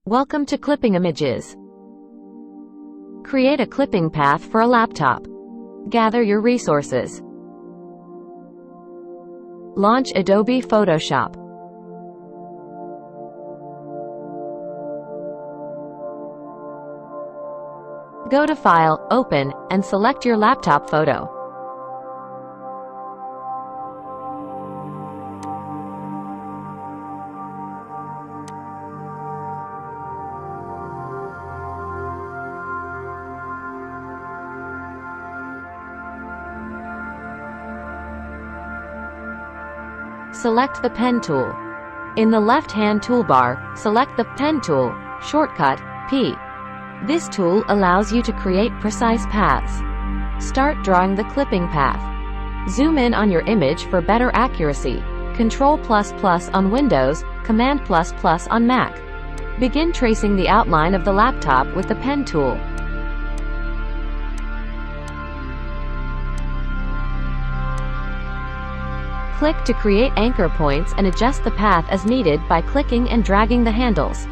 Welcome to Clipping Images. Create a clipping path for a laptop. Gather your resources. Launch Adobe Photoshop. Go to File, Open, and select your laptop photo. Select the Pen tool. In the left-hand toolbar, select the Pen tool, shortcut, P. This tool allows you to create precise paths. Start drawing the clipping path. Zoom in on your image for better accuracy. Ctrl++ on Windows, Command++ on Mac. Begin tracing the outline of the laptop with the Pen tool. Click to create anchor points and adjust the path as needed by clicking and dragging the handles.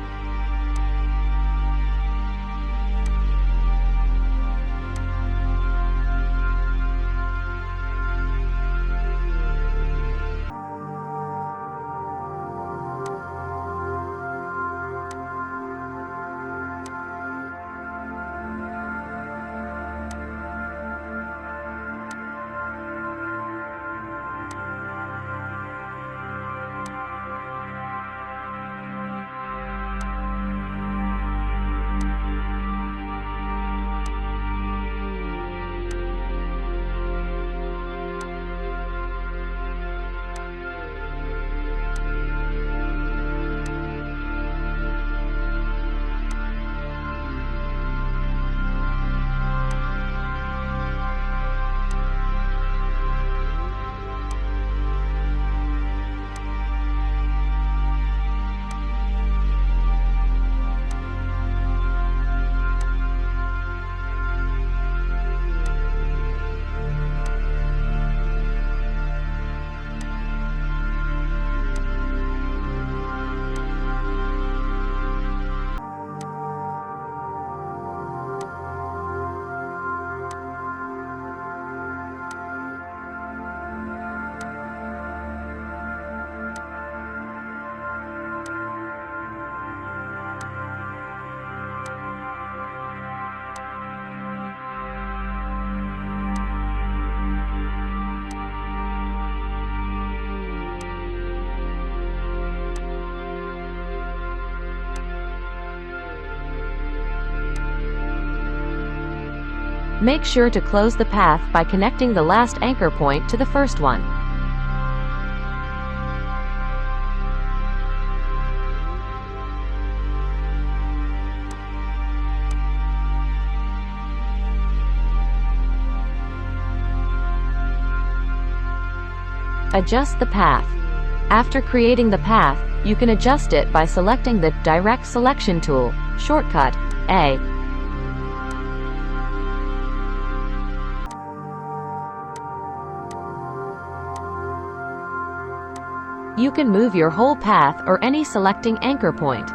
Make sure to close the path by connecting the last anchor point to the first one. Adjust the path. After creating the path, you can adjust it by selecting the Direct Selection tool, shortcut, A. You can move your whole path or any selecting anchor point.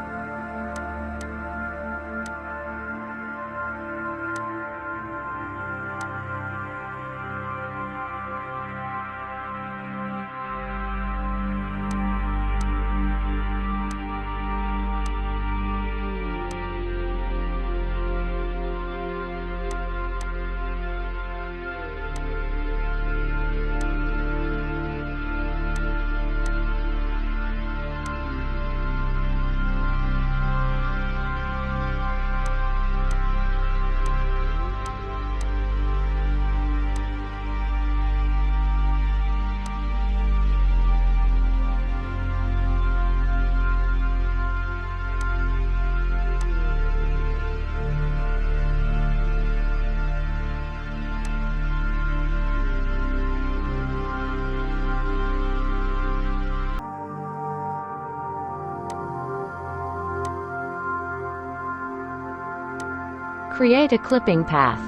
Create a clipping path.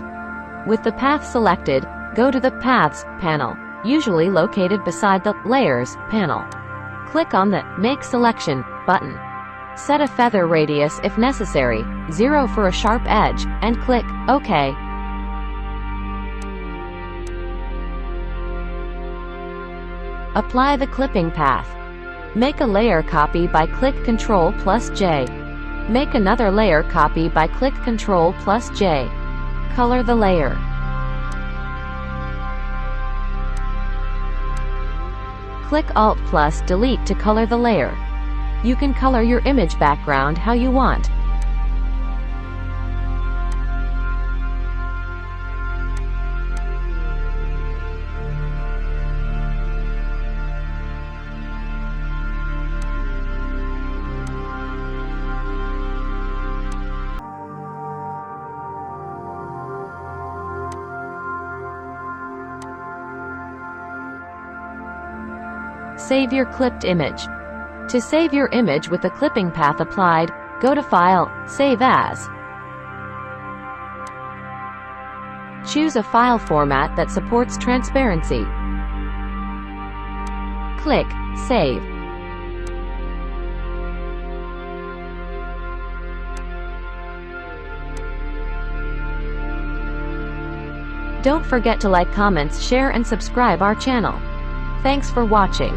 With the path selected, go to the Paths panel, usually located beside the Layers panel. Click on the Make Selection button. Set a feather radius if necessary, 0 for a sharp edge, and click OK. Apply the clipping path. Make a layer copy by click Ctrl+J. Make another layer copy by click Ctrl+J. Color the layer. Click Alt+Delete to color the layer. You can color your image background how you want. Save your clipped image. To save your image with the clipping path applied, go to File, Save As. Choose a file format that supports transparency. Click Save. Don't forget to like, comments, share and subscribe our channel. Thanks for watching.